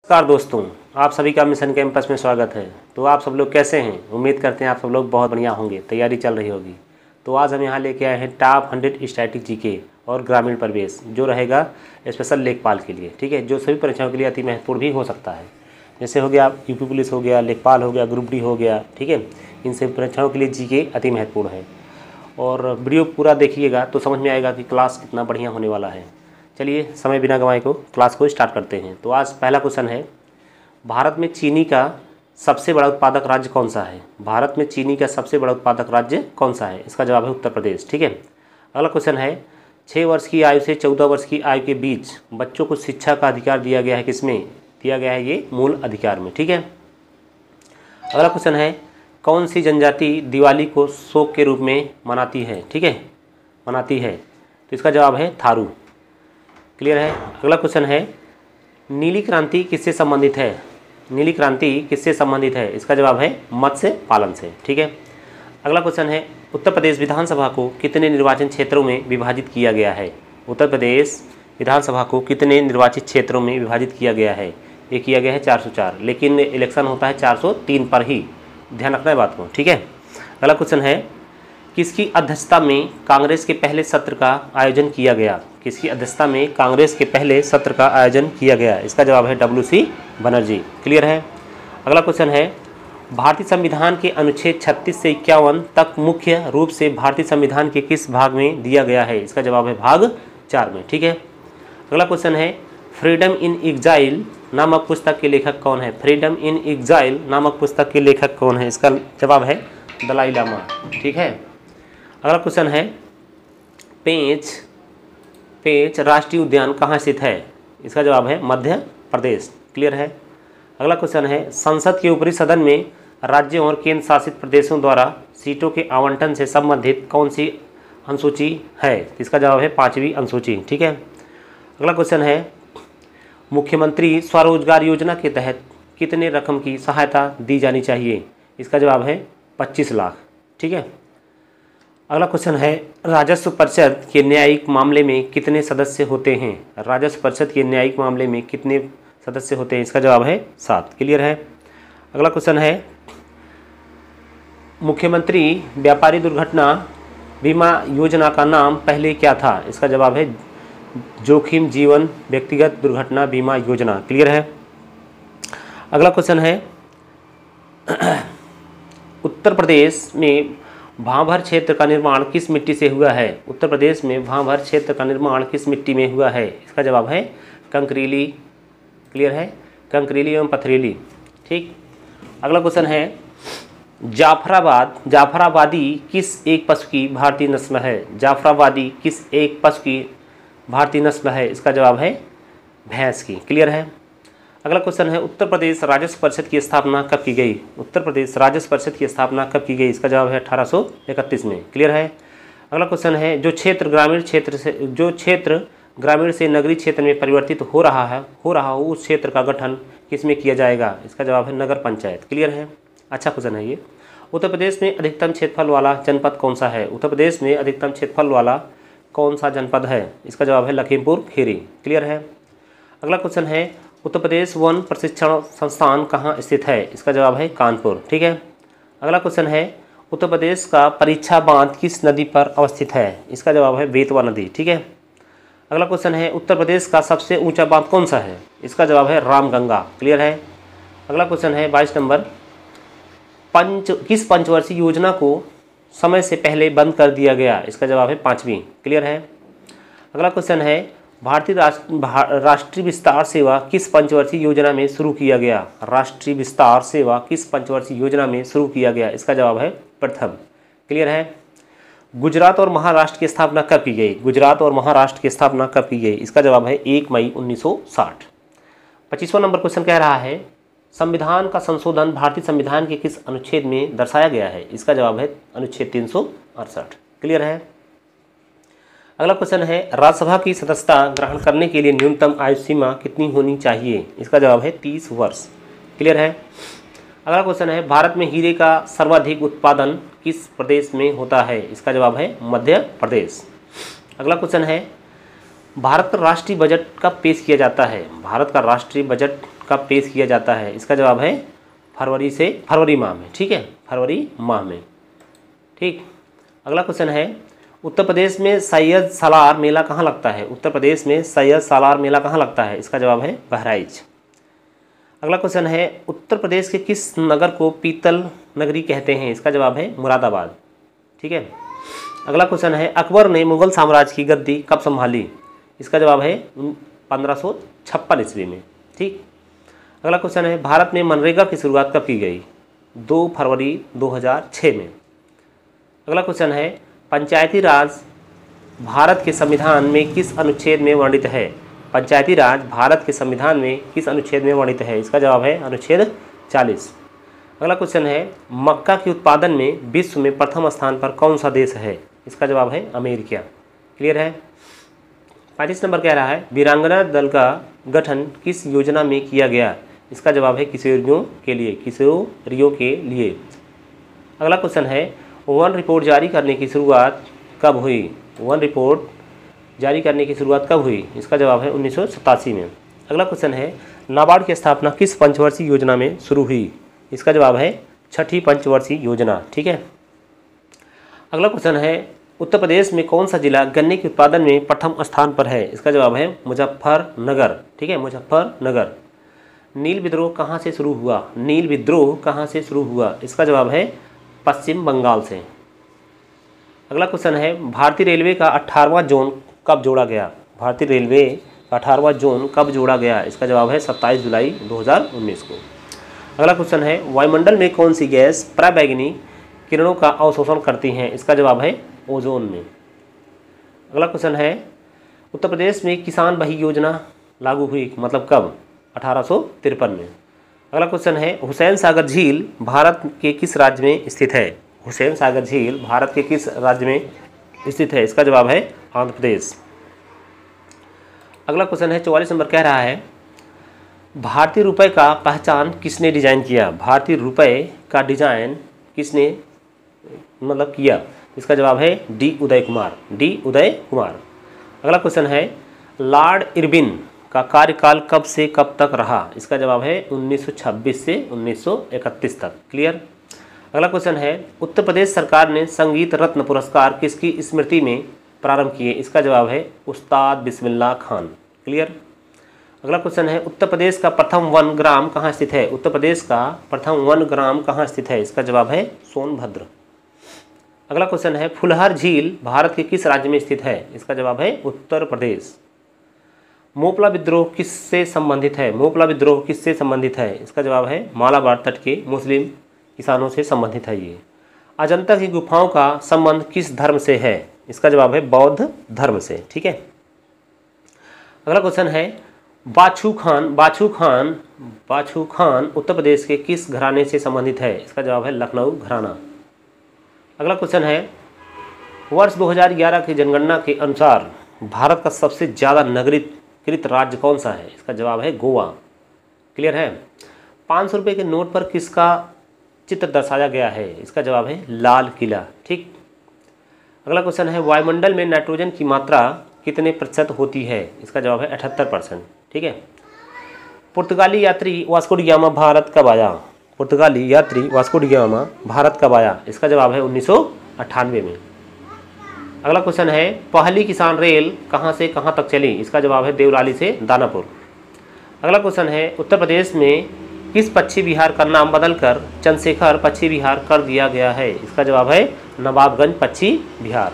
नमस्कार दोस्तों, आप सभी का मिशन कैंपस में स्वागत है। तो आप सब लोग कैसे हैं? उम्मीद करते हैं आप सब लोग बहुत बढ़िया होंगे, तैयारी चल रही होगी। तो आज हम यहाँ लेके आए हैं टॉप 100 स्टैटिक जीके और ग्रामीण परिवेश, जो रहेगा स्पेशल लेखपाल के लिए। ठीक है, जो सभी परीक्षाओं के लिए अति महत्वपूर्ण भी हो सकता है। जैसे हो गया यूपी पुलिस हो गया, लेखपाल हो गया, ग्रुप डी हो गया। ठीक है, इन सभी परीक्षाओं के लिए जीके अति महत्वपूर्ण है। और वीडियो पूरा देखिएगा तो समझ में आएगा कि क्लास कितना बढ़िया होने वाला है। चलिए समय बिना गंवाए को क्लास को स्टार्ट करते हैं। तो आज पहला क्वेश्चन है, भारत में चीनी का सबसे बड़ा उत्पादक राज्य कौन सा है? भारत में चीनी का सबसे बड़ा उत्पादक राज्य कौन सा है? इसका जवाब है उत्तर प्रदेश। ठीक है, अगला क्वेश्चन है, 6 वर्ष की आयु से 14 वर्ष की आयु के बीच बच्चों को शिक्षा का अधिकार दिया गया है। किसमें दिया गया है? ये मूल अधिकार में। ठीक है, अगला क्वेश्चन है, कौन सी जनजाति दिवाली को शोक के रूप में मनाती है? ठीक है, मनाती है, तो इसका जवाब है थारू। क्लियर है। अगला क्वेश्चन है, नीली क्रांति किससे संबंधित है? नीली क्रांति किससे संबंधित है? इसका जवाब है मत्स्य पालन से। ठीक है, अगला क्वेश्चन है, उत्तर प्रदेश विधानसभा को कितने निर्वाचन क्षेत्रों में विभाजित किया गया है? उत्तर प्रदेश विधानसभा को कितने निर्वाचित क्षेत्रों में विभाजित किया गया है? ये किया गया है 404, लेकिन इलेक्शन होता है 403 पर ही, ध्यान रखना है बात को। ठीक है, अगला क्वेश्चन है, किसकी अध्यक्षता में कांग्रेस के पहले सत्र का आयोजन किया गया? किसकी अध्यक्षता में कांग्रेस के पहले सत्र का आयोजन किया गया? इसका जवाब है WC बनर्जी। क्लियर है। अगला क्वेश्चन है, भारतीय संविधान के अनुच्छेद 36 से 51 तक मुख्य रूप से भारतीय संविधान के किस भाग में दिया गया है? इसका जवाब है भाग 4 में। ठीक है, अगला क्वेश्चन है, फ्रीडम इन एग्जाइल नामक पुस्तक के लेखक कौन है? फ्रीडम इन एग्जाइल नामक पुस्तक के लेखक कौन है? इसका जवाब है दलाई लामा। ठीक है, अगला क्वेश्चन है, पेंच राष्ट्रीय उद्यान कहाँ स्थित है? इसका जवाब है मध्य प्रदेश। क्लियर है। अगला क्वेश्चन है, संसद के ऊपरी सदन में राज्यों और केंद्र शासित प्रदेशों द्वारा सीटों के आवंटन से संबंधित कौन सी अनुसूची है? इसका जवाब है 5वीं अनुसूची। ठीक है, अगला क्वेश्चन है, मुख्यमंत्री स्वरोजगार योजना के तहत कितने रकम की सहायता दी जानी चाहिए? इसका जवाब है 25 लाख। ठीक है, अगला क्वेश्चन है, राजस्व परिषद के न्यायिक मामले में कितने सदस्य होते हैं? राजस्व परिषद के न्यायिक मामले में कितने सदस्य होते हैं? इसका जवाब है 7। क्लियर है। अगला क्वेश्चन है, मुख्यमंत्री व्यापारी दुर्घटना बीमा योजना का नाम पहले क्या था? इसका जवाब है जोखिम जीवन व्यक्तिगत दुर्घटना बीमा योजना। क्लियर है। अगला क्वेश्चन है, उत्तर प्रदेश में भाभर क्षेत्र का निर्माण किस मिट्टी से हुआ है? उत्तर प्रदेश में भाभर क्षेत्र का निर्माण किस मिट्टी में हुआ है? इसका जवाब है कंकरीली। क्लियर है, कंकरीली एवं पथरीली। ठीक, अगला क्वेश्चन है, जाफराबादी किस एक पशु की भारतीय नस्ल है? जाफराबादी किस एक पशु की भारतीय नस्ल है? इसका जवाब है भैंस की। क्लियर है। अगला क्वेश्चन है, उत्तर प्रदेश राजस्व परिषद की स्थापना कब की गई? उत्तर प्रदेश राजस्व परिषद की स्थापना कब की गई? इसका जवाब है 1831 में। क्लियर है। अगला क्वेश्चन है, जो क्षेत्र ग्रामीण से नगरीय क्षेत्र में परिवर्तित हो रहा हो उस क्षेत्र का गठन किसमें किया जाएगा? इसका जवाब है नगर पंचायत। क्लियर है, अच्छा क्वेश्चन है ये। उत्तर प्रदेश में अधिकतम क्षेत्रफल वाला जनपद कौन सा है? उत्तर प्रदेश में अधिकतम क्षेत्रफल वाला कौन सा जनपद है? इसका जवाब है लखीमपुर खीरी। क्लियर है। अगला क्वेश्चन है, उत्तर प्रदेश वन प्रशिक्षण संस्थान कहाँ स्थित है? इसका जवाब है कानपुर। ठीक है। अगला क्वेश्चन है, उत्तर प्रदेश का परीक्षा बांध किस नदी पर अवस्थित है? इसका जवाब है बेतवा नदी। ठीक है। अगला क्वेश्चन है, उत्तर प्रदेश का सबसे ऊंचा बांध कौन सा है? इसका जवाब है रामगंगा। क्लियर है। अगला क्वेश्चन है 22 नंबर, किस पंचवर्षीय योजना को समय से पहले बंद कर दिया गया? इसका जवाब है 5वीं। क्लियर है। अगला क्वेश्चन है, भारतीय राष्ट्रीय विस्तार सेवा किस पंचवर्षीय योजना में शुरू किया गया? राष्ट्रीय विस्तार सेवा किस पंचवर्षीय योजना में शुरू किया गया? इसका जवाब है प्रथम। क्लियर है। गुजरात और महाराष्ट्र की स्थापना कब की गई? गुजरात और महाराष्ट्र की स्थापना कब की गई? इसका जवाब है 1 मई 1960। 25वां नंबर क्वेश्चन कह रहा है, संविधान का संशोधन भारतीय संविधान के किस अनुच्छेद में दर्शाया गया है? इसका जवाब है अनुच्छेद 368। क्लियर है। अगला क्वेश्चन है, राज्यसभा की सदस्यता ग्रहण करने के लिए न्यूनतम आयु सीमा कितनी होनी चाहिए? इसका जवाब है 30 वर्ष। क्लियर है। अगला क्वेश्चन है, भारत में हीरे का सर्वाधिक उत्पादन किस प्रदेश में होता है? इसका जवाब है मध्य प्रदेश। अगला क्वेश्चन है, भारत का राष्ट्रीय बजट कब पेश किया जाता है? भारत का राष्ट्रीय बजट कब पेश किया जाता है? इसका जवाब है फरवरी माह में, ठीक है, फरवरी माह में। ठीक, अगला क्वेश्चन है उत्तर प्रदेश में सैयद सालार मेला कहाँ लगता है? उत्तर प्रदेश में सैयद सालार मेला कहाँ लगता है? इसका जवाब है बहराइच। अगला क्वेश्चन है उत्तर प्रदेश के किस नगर को पीतल नगरी कहते हैं? इसका जवाब है मुरादाबाद। ठीक है, अगला क्वेश्चन है अकबर ने मुगल साम्राज्य की गद्दी कब संभाली? इसका जवाब है 1556 ईस्वी में। ठीक, अगला क्वेश्चन है भारत में मनरेगा की शुरुआत कब की गई? 2 फरवरी 2006 में। अगला क्वेश्चन है पंचायती राज भारत के संविधान में किस अनुच्छेद में वर्णित है? पंचायती राज भारत के संविधान में किस अनुच्छेद में वर्णित है? इसका जवाब है अनुच्छेद 40। अगला क्वेश्चन है मक्का के उत्पादन में विश्व में प्रथम स्थान पर कौन सा देश है? इसका जवाब है अमेरिका। क्लियर है। 35 नंबर कह रहा है वीरांगना दल का गठन किस योजना में किया गया? इसका जवाब है किशोरियों के लिए। अगला क्वेश्चन है वन रिपोर्ट जारी करने की शुरुआत कब हुई? वन रिपोर्ट जारी करने की शुरुआत कब हुई? इसका जवाब है 1987 में। अगला क्वेश्चन है नाबार्ड की स्थापना किस पंचवर्षीय योजना में शुरू हुई? इसका जवाब है 6ठी पंचवर्षीय योजना। ठीक है, अगला क्वेश्चन है उत्तर प्रदेश में कौन सा जिला गन्ने के उत्पादन में प्रथम स्थान पर है? इसका जवाब है मुजफ्फरनगर। ठीक है, मुजफ्फरनगर। नील विद्रोह कहाँ से शुरू हुआ? नील विद्रोह कहाँ से शुरू हुआ? इसका जवाब है पश्चिम बंगाल से। अगला क्वेश्चन है भारतीय रेलवे का 18वां जोन कब जोड़ा गया? भारतीय रेलवे का 18वां जोन कब जोड़ा गया? इसका जवाब है 27 जुलाई 2019 को। अगला क्वेश्चन है वायुमंडल में कौन सी गैस पराबैंगनी किरणों का अवशोषण करती हैं? इसका जवाब है ओजोन में। अगला क्वेश्चन है उत्तर प्रदेश में किसान बही योजना लागू हुई, मतलब कब? 1853 में। अगला क्वेश्चन है हुसैन सागर झील भारत के किस राज्य में स्थित है? हुसैन सागर झील भारत के किस राज्य में स्थित है? इसका जवाब है आंध्र प्रदेश। अगला क्वेश्चन है 44 नंबर कह रहा है भारतीय रुपये का पहचान किसने डिजाइन किया? भारतीय रुपये का डिजाइन किसने किया? इसका जवाब है डी उदय कुमार। अगला क्वेश्चन है लॉर्ड इरविन का कार्यकाल कब से कब तक रहा? इसका जवाब है 1926 से 1931 तक। क्लियर। अगला क्वेश्चन है उत्तर प्रदेश सरकार ने संगीत रत्न पुरस्कार किसकी स्मृति में प्रारंभ किए? इसका जवाब है उस्ताद बिस्मिल्लाह खान। क्लियर। अगला क्वेश्चन है उत्तर प्रदेश का प्रथम वन ग्राम कहाँ स्थित है? उत्तर प्रदेश का प्रथम वन ग्राम कहाँ स्थित है? इसका जवाब है सोनभद्र। अगला क्वेश्चन है फुलहर झील भारत के किस राज्य में स्थित है? इसका जवाब है उत्तर प्रदेश। मोपला विद्रोह किससे संबंधित है? मोपला विद्रोह किससे संबंधित है? इसका जवाब है मालाबार तट के मुस्लिम किसानों से संबंधित है ये। अजंता की गुफाओं का संबंध किस धर्म से है? इसका जवाब है बौद्ध धर्म से। ठीक है। अगला क्वेश्चन है बाछू खान उत्तर प्रदेश के किस घराने से संबंधित है? इसका जवाब है लखनऊ घराना। अगला क्वेश्चन है वर्ष 2011 की जनगणना के अनुसार भारत का सबसे ज़्यादा नगरीकृत राज्य कौन सा है? इसका जवाब है गोवा। क्लियर है। 500 रुपये के नोट पर किसका चित्र दर्शाया गया है? इसका जवाब है लाल किला। ठीक। अगला क्वेश्चन है वायुमंडल में नाइट्रोजन की मात्रा कितने प्रतिशत होती है? इसका जवाब है 78%। ठीक है। पुर्तगाली यात्री वास्को डी गामा भारत कब आया? पुर्तगाली यात्री वास्को डी गामा भारत कब आया? इसका जवाब है 1998 में। अगला क्वेश्चन है पहली किसान रेल कहाँ से कहाँ तक चली? इसका जवाब है देवलाली से दानापुर। अगला क्वेश्चन है उत्तर प्रदेश में किस पक्षी विहार का नाम बदलकर चंद्रशेखर पक्षी विहार कर दिया गया है? इसका जवाब है नवाबगंज पक्षी विहार।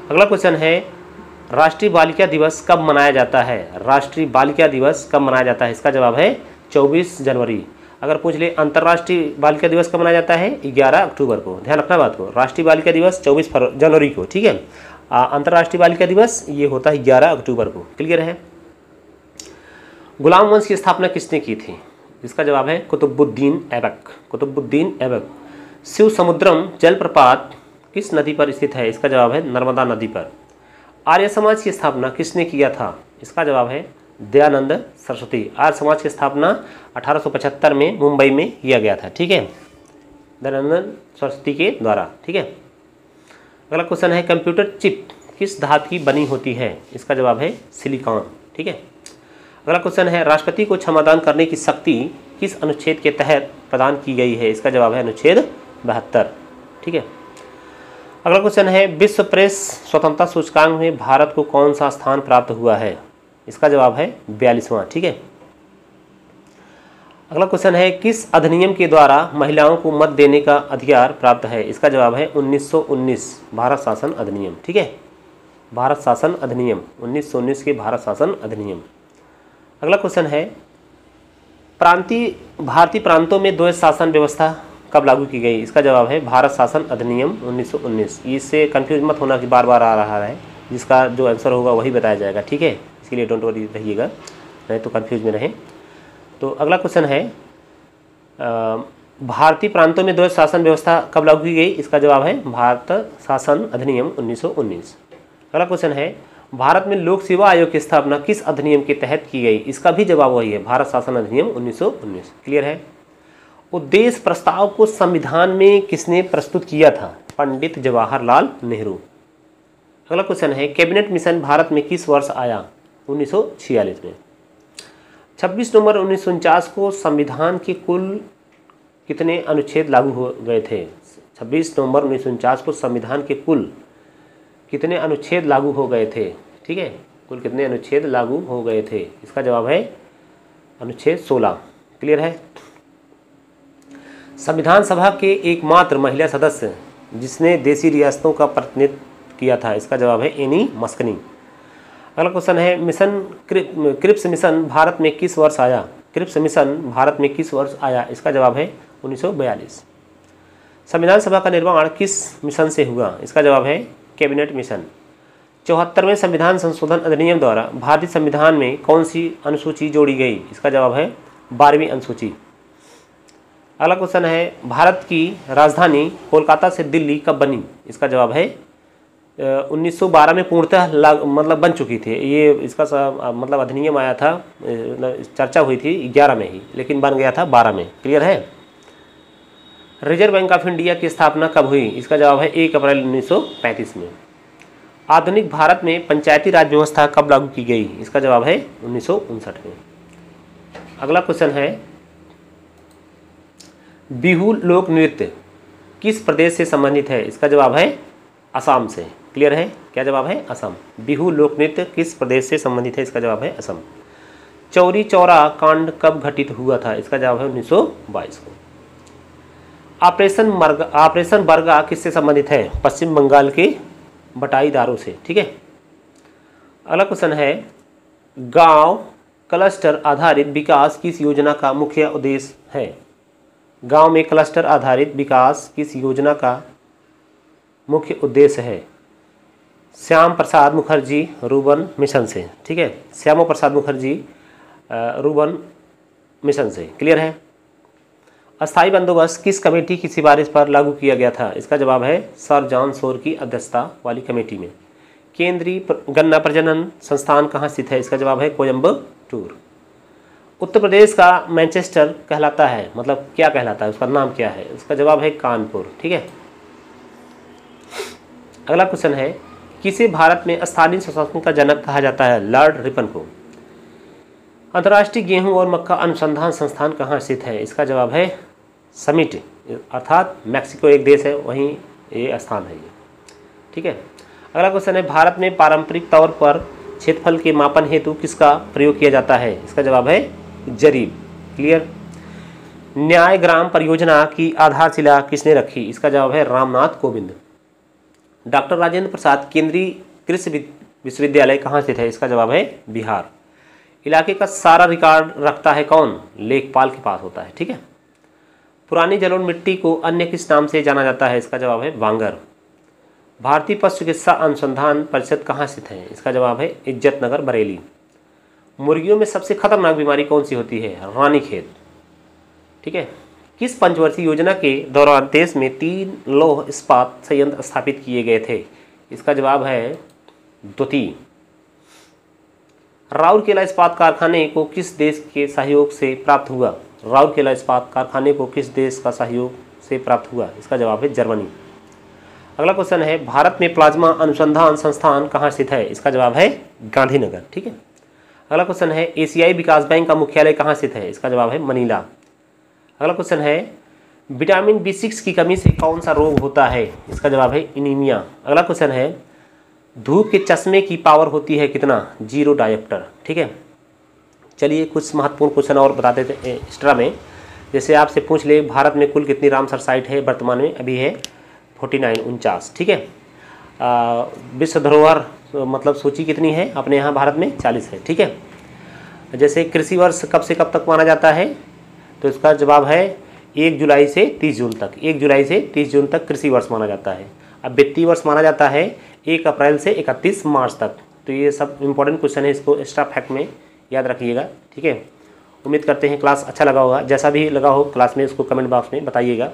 अगला क्वेश्चन है राष्ट्रीय बालिका दिवस कब मनाया जाता है? राष्ट्रीय बालिका दिवस कब मनाया जाता है? इसका जवाब है 24 जनवरी। अगर पूछ ले अंतर्राष्ट्रीय बालिका दिवस कब मनाया जाता है? 11 अक्टूबर को। ध्यान रखना बात को। राष्ट्रीय बालिका दिवस 24 जनवरी को। ठीक है। अंतर्राष्ट्रीय बालिका दिवस ये होता है 11 अक्टूबर को। क्लियर है। गुलाम वंश की स्थापना किसने की थी? इसका जवाब है कुतुबुद्दीन ऐबक। शिव समुद्रम जलप्रपात किस नदी पर स्थित है? इसका जवाब है नर्मदा नदी पर। आर्य समाज की स्थापना किसने किया था? इसका जवाब है दयानंद सरस्वती। आर्य समाज की स्थापना 1875 में मुंबई में किया गया था। ठीक है, दयानंद सरस्वती के द्वारा। ठीक है। अगला क्वेश्चन है कंप्यूटर चिप किस धातु की बनी होती है? इसका जवाब है सिलिकॉन। ठीक है। अगला क्वेश्चन है राष्ट्रपति को क्षमादान करने की शक्ति किस अनुच्छेद के तहत प्रदान की गई है? इसका जवाब है अनुच्छेद 72। ठीक है। अगला क्वेश्चन है विश्व प्रेस स्वतंत्रता सूचकांक में भारत को कौन सा स्थान प्राप्त हुआ है? इसका जवाब है 42वां। ठीक है। अगला क्वेश्चन है किस अधिनियम के द्वारा महिलाओं को मत देने का अधिकार प्राप्त है? इसका जवाब है 1919 भारत शासन अधिनियम। ठीक है, भारत शासन अधिनियम 1919 के भारत शासन अधिनियम। अगला क्वेश्चन है भारतीय प्रांतों में द्वैध शासन व्यवस्था कब लागू की गई? इसका जवाब है भारत शासन अधिनियम 1919। इससे कंफ्यूज मत होना कि बार बार आ रहा है, जिसका जो आंसर होगा वही बताया जाएगा। ठीक है, इसके लिए डोंट वरी रहिएगा, नहीं तो कंफ्यूज में रहें। तो अगला क्वेश्चन है भारतीय प्रांतों में द्वैध शासन व्यवस्था कब लागू की गई? इसका जवाब है भारत शासन अधिनियम 1919। अगला क्वेश्चन है भारत में लोक सेवा आयोग की स्थापना किस अधिनियम के तहत की गई? इसका भी जवाब वही है, भारत शासन अधिनियम 1919। क्लियर है। उद्देश्य प्रस्ताव को संविधान में किसने प्रस्तुत किया था? पंडित जवाहरलाल नेहरू। अगला क्वेश्चन है कैबिनेट मिशन भारत में किस वर्ष आया? 1946 में। 26 नवंबर 1949 को संविधान के कुल कितने अनुच्छेद लागू हो गए थे? 26 नवंबर 1949 को संविधान के कुल कितने अनुच्छेद लागू हो गए थे? ठीक है, कुल कितने अनुच्छेद लागू हो गए थे? इसका जवाब है अनुच्छेद 16। क्लियर है। संविधान सभा के एकमात्र महिला सदस्य जिसने देशी रियासतों का प्रतिनिधित्व किया था? इसका जवाब है एनी मस्कनी। अगला क्वेश्चन है क्रिप्स मिशन भारत में किस वर्ष आया? क्रिप्स मिशन भारत में किस वर्ष आया? इसका जवाब है 1942। संविधान सभा का निर्माण किस मिशन से हुआ? इसका जवाब है कैबिनेट मिशन। 74वें संविधान संशोधन अधिनियम द्वारा भारतीय संविधान में कौन सी अनुसूची जोड़ी गई? इसका जवाब है 12वीं अनुसूची। अगला क्वेश्चन है भारत की राजधानी कोलकाता से दिल्ली कब बनी? इसका जवाब है 1912 में पूर्णतः मतलब बन चुकी थी। ये इसका मतलब अधिनियम आया था, चर्चा हुई थी 11 में ही, लेकिन बन गया था 12 में। क्लियर है। रिजर्व बैंक ऑफ इंडिया की स्थापना कब हुई? इसका जवाब है 1 अप्रैल 1935 में। आधुनिक भारत में पंचायती राज व्यवस्था कब लागू की गई? इसका जवाब है 1959 में। अगला क्वेश्चन है बिहू लोक नृत्य किस प्रदेश से संबंधित है? इसका जवाब है असम से। क्लियर है। क्या जवाब है? असम। बिहू लोक नृत्य किस प्रदेश से संबंधित है? इसका जवाब है असम। चौरी चौरा कांड कब घटित हुआ था? इसका जवाब है 1922 को। ऑपरेशन बरगा किससे संबंधित है? पश्चिम बंगाल के बटाईदारों से। ठीक है। अगला क्वेश्चन है गांव क्लस्टर आधारित विकास किस योजना का मुख्य उद्देश्य है? गांव में क्लस्टर आधारित विकास किस योजना का मुख्य उद्देश्य है? श्याम प्रसाद मुखर्जी रूबन मिशन से। ठीक है, श्यामा प्रसाद मुखर्जी रूबन मिशन से। क्लियर है। अस्थायी बंदोबस्त किस कमेटी की सिफारिश पर लागू किया गया था? इसका जवाब है सर जॉन शोर की अध्यक्षता वाली कमेटी में। केंद्रीय गन्ना प्रजनन संस्थान कहाँ स्थित है? इसका जवाब है कोयम्बटूर। उत्तर प्रदेश का मैनचेस्टर कहलाता है, मतलब क्या कहलाता है, उसका नाम क्या है? उसका जवाब है कानपुर। ठीक है। अगला क्वेश्चन है किसे भारत में स्थानीय स्वशासन का जनक कहा जाता है? लॉर्ड रिपन को। अंतर्राष्ट्रीय गेहूं और मक्का अनुसंधान संस्थान कहाँ स्थित है? इसका जवाब है समिट, अर्थात मैक्सिको एक देश है, वहीं ये स्थान है ये। ठीक है। अगला क्वेश्चन है भारत में पारंपरिक तौर पर क्षेत्रफल के मापन हेतु किसका प्रयोग किया जाता है? इसका जवाब है जरीब। क्लियर। न्याय ग्राम परियोजना की आधारशिला किसने रखी? इसका जवाब है रामनाथ कोविंद। डॉक्टर राजेंद्र प्रसाद केंद्रीय कृषि विश्वविद्यालय कहाँ स्थित है? इसका जवाब है बिहार। इलाके का सारा रिकॉर्ड रखता है कौन? लेखपाल के पास होता है। ठीक है। पुरानी जलोढ़ मिट्टी को अन्य किस नाम से जाना जाता है? इसका जवाब है वांगर। भारतीय पशु चिकित्सा अनुसंधान परिषद कहाँ स्थित है? इसका जवाब है इज्जतनगर बरेली। मुर्गियों में सबसे खतरनाक बीमारी कौन सी होती है? रानीखेत। ठीक है। किस पंचवर्षीय योजना के दौरान देश में 3 लौह इस्पात संयंत्र स्थापित किए गए थे? इसका जवाब है द्वितीय। राउरकेला इस्पात कारखाने को किस देश के सहयोग से प्राप्त हुआ? राउरकेला इस्पात कारखाने को किस देश का सहयोग से प्राप्त हुआ? इसका जवाब है जर्मनी। अगला क्वेश्चन है भारत में प्लाज्मा अनुसंधान संस्थान कहाँ स्थित है? इसका जवाब है गांधीनगर। ठीक है। अगला क्वेश्चन है एशियाई विकास बैंक का मुख्यालय कहाँ स्थित है? इसका जवाब है मनीला। अगला क्वेश्चन है विटामिन B6 की कमी से कौन सा रोग होता है? इसका जवाब है एनीमिया। अगला क्वेश्चन है धूप के चश्मे की पावर होती है कितना? 0 डायोप्टर। ठीक है, चलिए कुछ महत्वपूर्ण क्वेश्चन और बता देते हैं एक्स्ट्रा में। जैसे आपसे पूछ ले भारत में कुल कितनी रामसर साइट है? वर्तमान में अभी है 49। ठीक है, विश्व धरोहर मतलब सूची कितनी है अपने यहाँ भारत में? 40 है। ठीक है, जैसे कृषि वर्ष कब से कब तक माना जाता है? तो इसका जवाब है 1 जुलाई से 30 जून तक। 1 जुलाई से 30 जून तक कृषि वर्ष माना जाता है। अब वित्तीय वर्ष माना जाता है 1 अप्रैल से 31 मार्च तक। तो ये सब इंपॉर्टेंट क्वेश्चन है, इसको एक्स्ट्रा फैक्ट में याद रखिएगा। ठीक है, उम्मीद करते हैं क्लास अच्छा लगा होगा। जैसा भी लगा हो क्लास में उसको कमेंट बॉक्स में बताइएगा।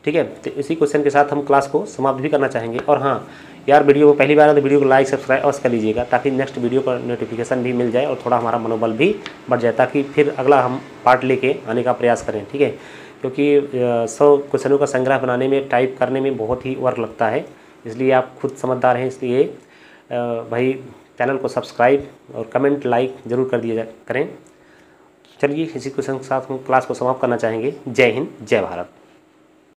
ठीक है, तो इसी क्वेश्चन के साथ हम क्लास को समाप्त भी करना चाहेंगे। और हाँ यार, वीडियो को पहली बार है तो वीडियो को लाइक सब्सक्राइब अवश्य कर लीजिएगा, ताकि नेक्स्ट वीडियो का नोटिफिकेशन भी मिल जाए और थोड़ा हमारा मनोबल भी बढ़ जाए, ताकि फिर अगला हम पार्ट लेके आने का प्रयास करें। ठीक है, क्योंकि 100 क्वेश्चनों का संग्रह बनाने में, टाइप करने में बहुत ही वर्क लगता है, इसलिए आप खुद समझदार हैं। इसलिए भाई चैनल को सब्सक्राइब और कमेंट लाइक ज़रूर कर दिया करें। चलिए इसी क्वेश्चन के साथ हम क्लास को समाप्त करना चाहेंगे। जय हिंद, जय भारत।